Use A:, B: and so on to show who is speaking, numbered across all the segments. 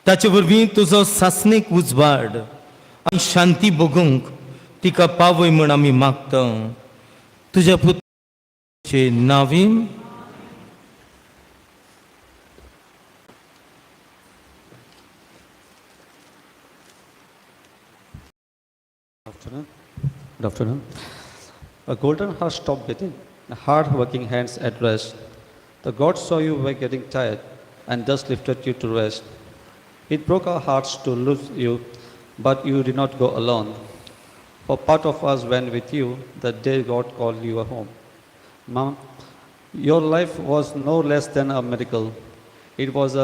A: ताचे वरवीं तुजो सासणेक उजवाड आनी शांती भोगूंक तिका पावय म्हूण आमी मागता तुज्या पुत्राचे नांवीं.
B: Good afternoon. A golden heart stopped beating, hard-working hands at rest. The God saw you were getting tired and thus lifted you to rest. It broke our hearts to lose you, but you did not go alone. For part of us went with you the day God called you home. Mom, your life was no less than a miracle. It was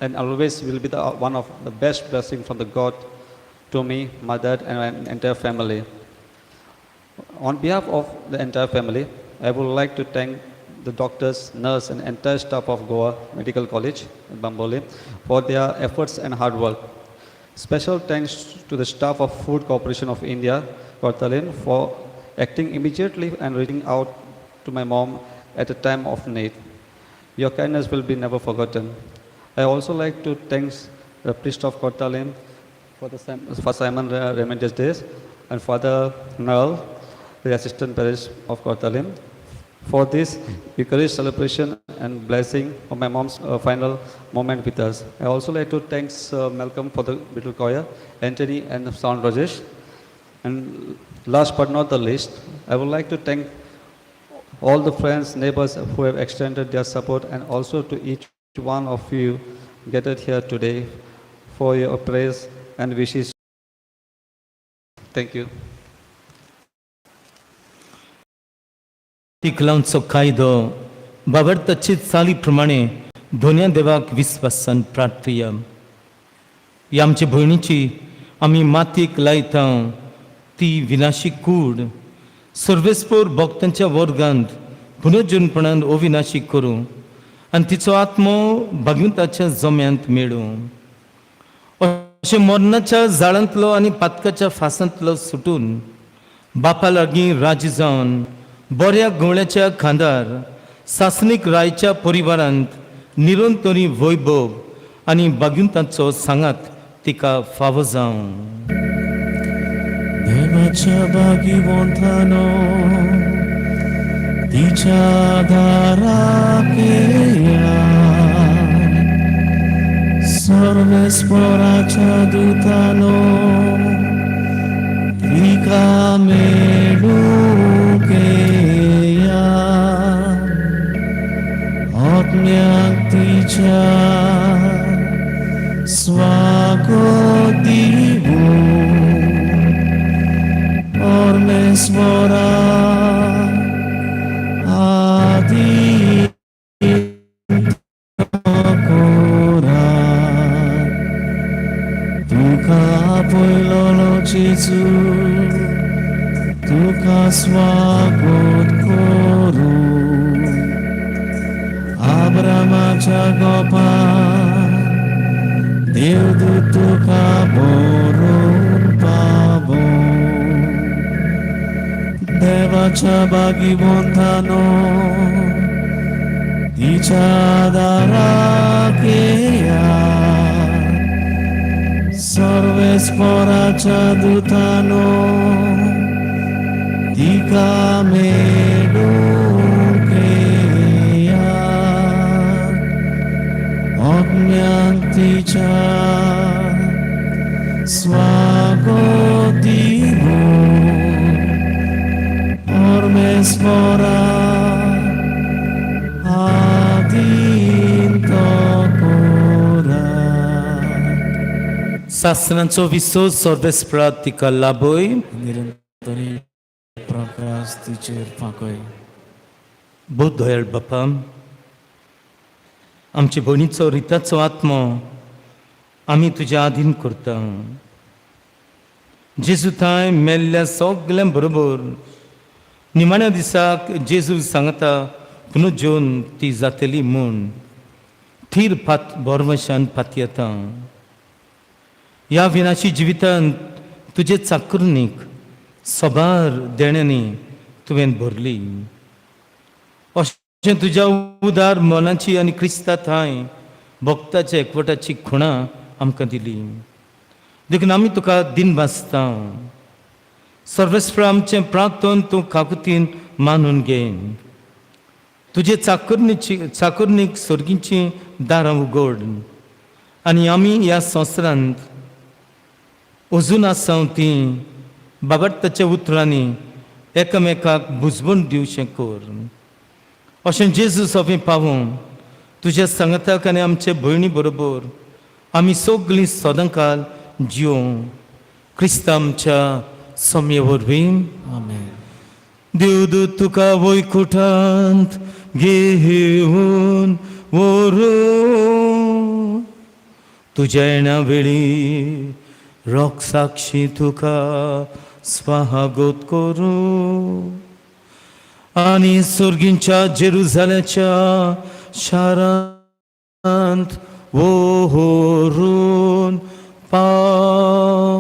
B: and always will be one of the best blessings from the God to me, my dad, and my entire family. On behalf of the entire family, I would like to thank the doctors, nurse, and entire staff of Goa Medical College, Bamboli, for their efforts and hard work. Special thanks to the staff of Food Corporation of India, Cortalim, for acting immediately and reaching out to my mom at a time of need. Your kindness will be never forgotten. I also like to thank the priest of Cortalim for Simon Remedies Days and Father Noel, the assistant parish of Cortalim, for this Eucharistic celebration and blessing of my mom's final moment with us. I also like to thank Malcolm for the little choir, Anthony and Sound Rajesh. And last but not the least, I would like to thank all the friends, neighbors who have extended their support, and also to each one of you gathered here today for your praise and wishes. Thank you.
A: तिकलांचो कायदो बाबरता चित साली प्रमाणे दोन्या देवाक विस्वासान प्रार्थया. ह्या आमचे भयणीची आमी मातयेक लायता ती विनाशी कूड सर्वेस्पोर भक्तांच्या वर्गांत पुनर्जन्मपणान अविनाशी करूं आनी तिचो आत्मो भगवंताच्या जम्यांत मेळूं. अशें मरणाच्या जाळांतलो आनी पातकाच्या फासांतलो सुटून बापा लागीं राजी जावन बऱ्या गवळ्याच्या खांदार सासणीक रायच्या परिवारांत निरंतरी वैभव आनी भगवंताचो सांगात तिका फावो जावं. देवाच्या भागिवंतानो तिच्या दाराक येया, सर्वेस्पराच्या दूतानो तिका मेळूंक येया. आत्म्याक तिच्या स्वागत दिवूं, परमेश्वरा आदी तुका पयलो जेजू तुका स्वागत करूं. आब्रामाच्या गोपान देवदूत तुका बरोवन पावो. देवाच्या भागिवंतानो तिच्या दाराक येया, सर्वेस्पराच्या दूतानो तिका मेळूंक येया. आत्म्याक तिच्या स्वागत दिवूं, परमेश्वरा आदीन कोरा. सासणाचो विसो सर्वेस्परात तिका लाभय, निरंतरी प्रकाश तिचेर फाकय. बहुत दयाळ बापा, आमचे भयणीचो रिताचो आत्मो आमी तुज्या आधीन करता. जेजू थंय मेल्ल्या सगळ्यां बरोबर निमाण्या दिसाक जेजू सांगता पुनर्जोन ती जातली म्हूण थीर बोरवशान पातयेता. ह्या विनाशी जिवितांत तुजे चाकरणीक सोबार देण्यांनी तुवें भरली. तुज्या उदार मनाची आनी क्रिस्ता थंय भक्ताच्या एकवटाची खुणां आमकां दिली. देखून आमी तुका दिन भासता. सर्वेस्पर आमचें प्रार्थन तूं काकुतीन मानून घे. तुजे चाकुर्नीक सर्गीची दारां उगड आनी आमी ह्या संवसारांत अजून आसां तीं बाबताच्या उतरांनी एकामेकाक बुजबून दिवचें कर. अशें जेजू सोबीं पावूं तुज्या सांगाताक आनी आमचे भयणी बरोबर आमी सगळीं सदां काल जिवूं. क्रिस्त आमच्या सोम्ये वरवीं.
C: आमेन.
A: देवदूत तुका वैकुंठांत घेवन व्हरून तुज्या येण्या वेळी रोख साक्षी तुका स्वागत करूं आनी सुर्गींच्या जेरुजालेच्या शारांत व्हरून पावो.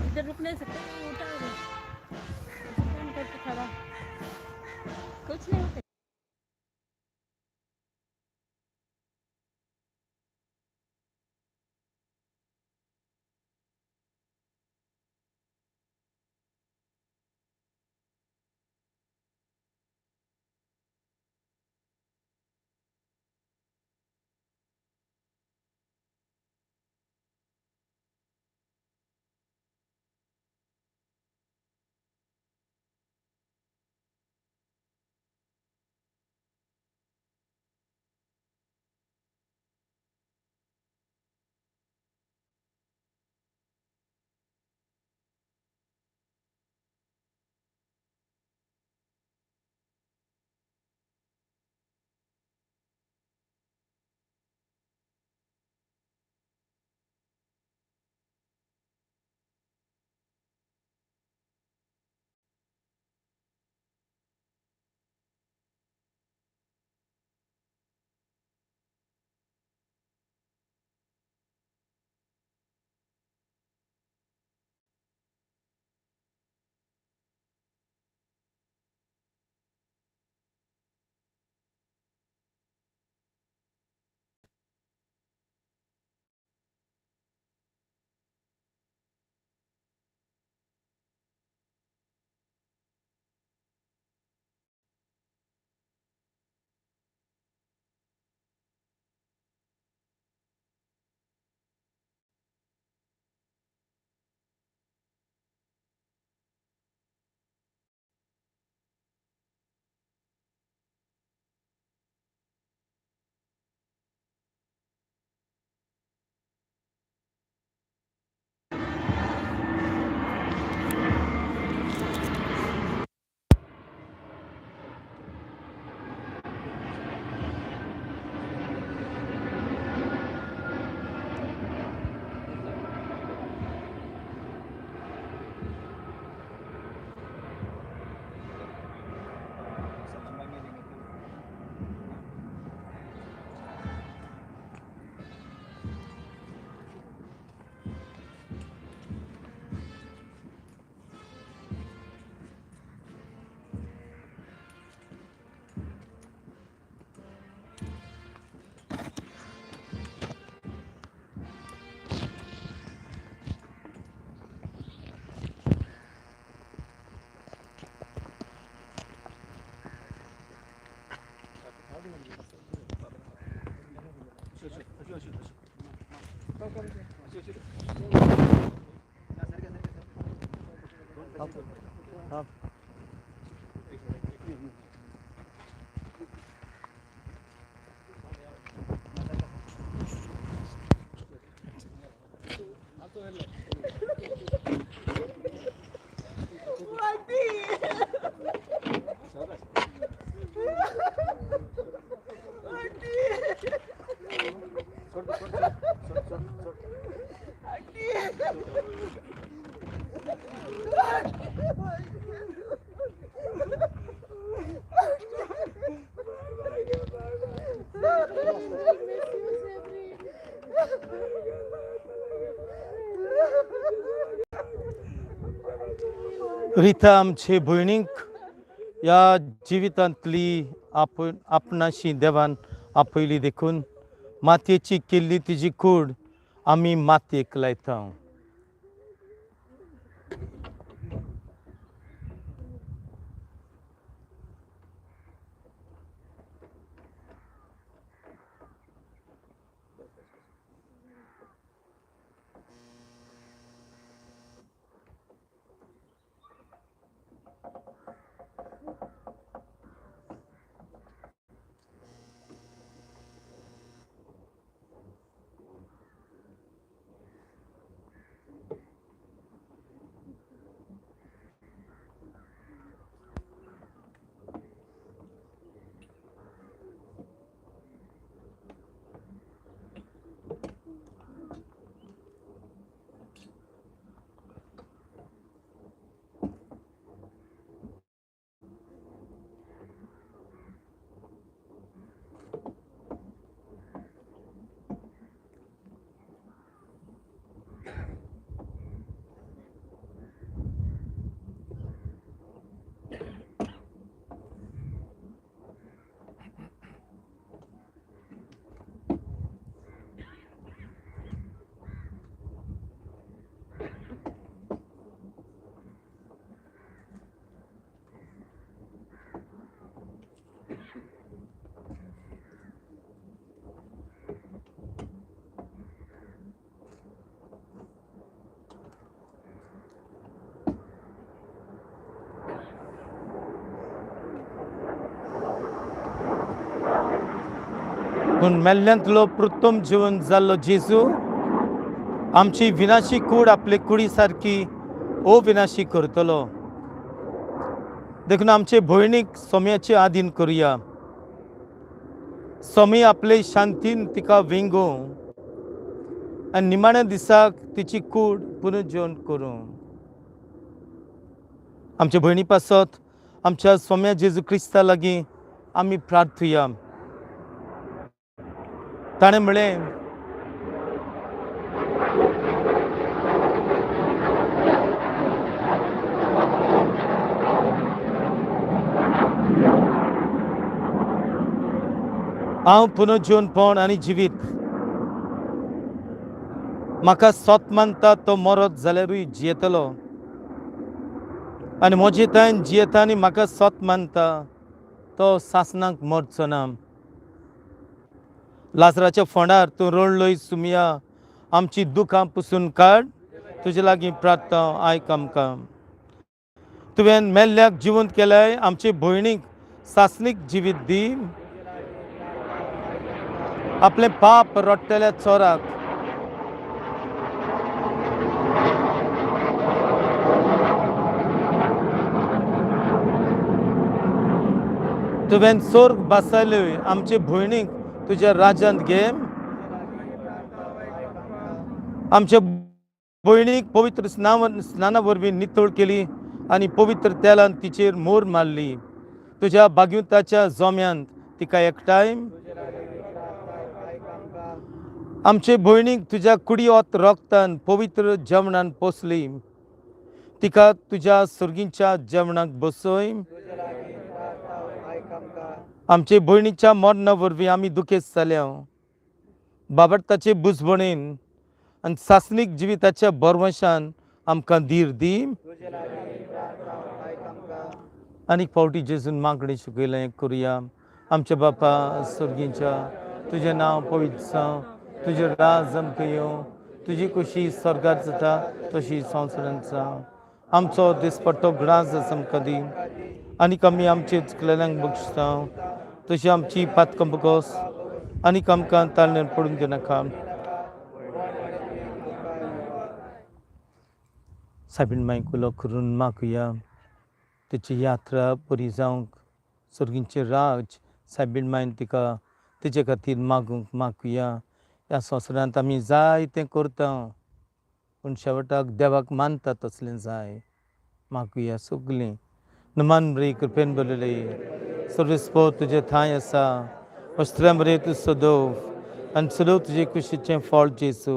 D: इधर रुक नहीं सकते, उठा
A: रिता आमचे भयणीक या जिवितांतली आपणाशी देवान आपयली देखून मातयेची केल्ली तिजी कूड आमी मातयेक लायता. पूण मेल्ल्यांतलो प्रथम जिवन जाल्लो जेजू आमची विनाशी कूड आपले कुडी सारकी अविनाशी करतलो. देखून आमचे भयणीक सोम्याचे आधीन करुया. सोमी आपले शांतीन तिका विंगो आनी निमाण्या दिसाक तिची कूड पुनर्जीवन करूं. आमच्या भयणी पासत आमच्या सोम्या जेजू क्रिस्ता लागीं आमी प्रार्थुया. ताणें म्हळें, हांव पुनर्जीवनपण आनी जिवीत. म्हाका सोत मानता तो मरत जाल्यारूय जियेतलो आनी म्हजे ताईन जियेता आनी म्हाका सोत मानता तो सासणांक मरचो ना. लाजराच्या फोंडार तूं रडलोय सुमिया, आमची दुखां पुसून काड. तुजे लागीं प्रार्थना आयक आमकां. तुवें मेल्ल्याक जिवंत केल्याय, आमचे भयणीक सासणीक जिवीत दी. आपले पाप रडटल्या चोराक तुवें सोर्ग बसयलोय, आमचे भयणीक तुज्या राज्यांत घे. आमच्या भयणीक पवित्र स्नाना वरवीं नितळ केली आनी पवित्र तेलान तिचेर मोर मारली. तुज्या भाग्युताच्या जोम्यांत तिका एकठांय. आमचे भयणीक तुज्या कुडी वत रोगतान पवित्र जेवणान पोसली. तिका तुज्या सुर्गींच्या जेवणाक बसय. आमचे भयणीच्या मरणा वरवीं आमी दुखेस्त जाल्या. बाबडताचे बुजबणेन आनी सासणीक जिविताच्या बोरवंशान आमकां धीर दी. आनीक फावटी जेजून मागणी शिकयलें हें करुया. आमच्या बापा सुर्गींच्या, तुजें नांव पवित्र जावं, तुजें राज आमकां येवं, तुजी कुशी स्वर्गात जाता तशी संवसारांत जावं. आमचो दिसपट्टो ग्रास आमकां दी आनी आमी आमचे चुकलेल्यांक बक्षिता तशी आमची पातकां बगोस आनी आमकां ताळणेर पडून दिनाका. साबीण मायकुलो करून मागुया तेची यात्रा बरी जावंक. सर्गींचे राज साबीण मायन तिका तेजे खातीर मागुया. ह्या संवसारांत आमी जायतें करता पूण शेवटाक देवाक मानता तसलें जाय. मागुया सगलीं. नमान बरी कृपेन बरयले सर्वेस्पो तुजें थंय आसा. वस्त्रां बरें तूं सदोव आनी सदोव तुजे कुशीचें फळ जेसू.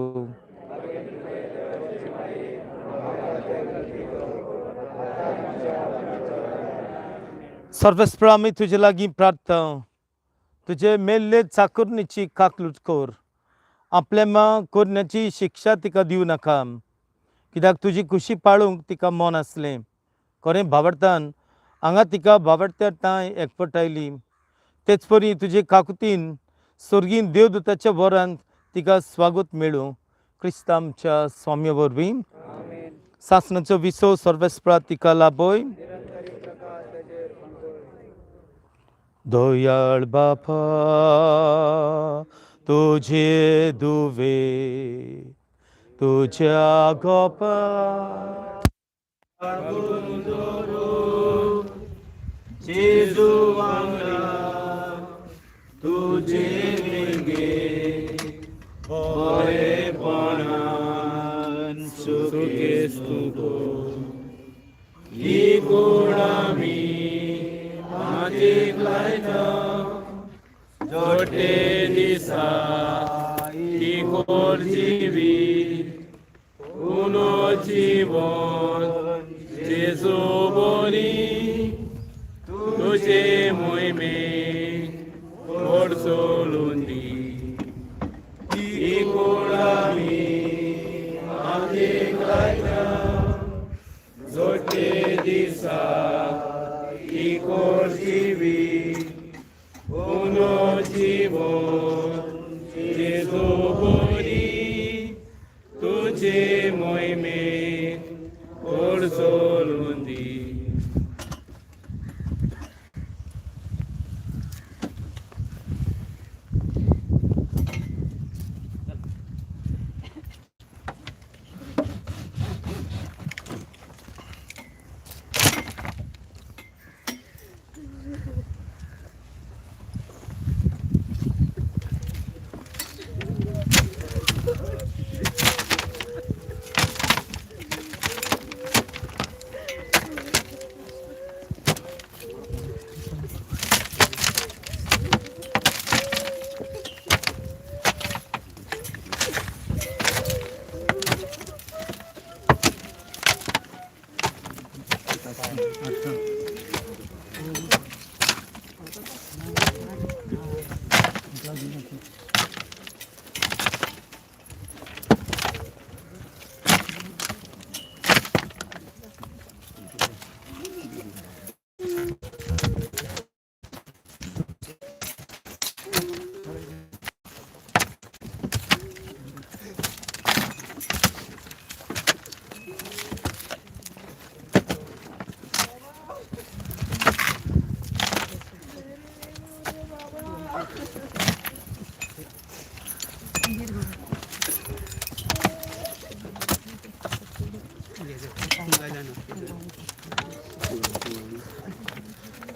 A: सर्वेस्पर आमी तुजे लागीं प्रार्थना. तुजे मेल्ले चाकरणीची काकलूट कर. आपल्या करण्याची शिक्षा तिका दिवं नाका कित्याक तुजी खुशी पाळूंक तिका मन आसलें. खरें भावार्थान हांगा तिका भावार्थ्या थंय एकवटायली. तेच परी तुजे काकुतीन सर्गीन देवदूताच्या वरांत तिका स्वागत मेळूं. क्रिस्त आमच्या स्वामी वरवीं सासणाचो विसो सर्वेस्परात तिका लाभय. दयाळ बापा तुझे दुवे तुझ्या गोपा जेजू वांगडा तुझे वेगे बरेपणान सुखेस तुगो ही कोण आमी मातीक लायता जोटे दिसा ही कोर जिवीत उनो जीवन जेजू बरी तुझे मोहिमे कोड सोलून दी. ही कोण आमी मातीक लायता जोटे दिसा ही कोर जिवीत उनो जीवन जेजू बरी तुझे मोहिमे कोड सोलून दी.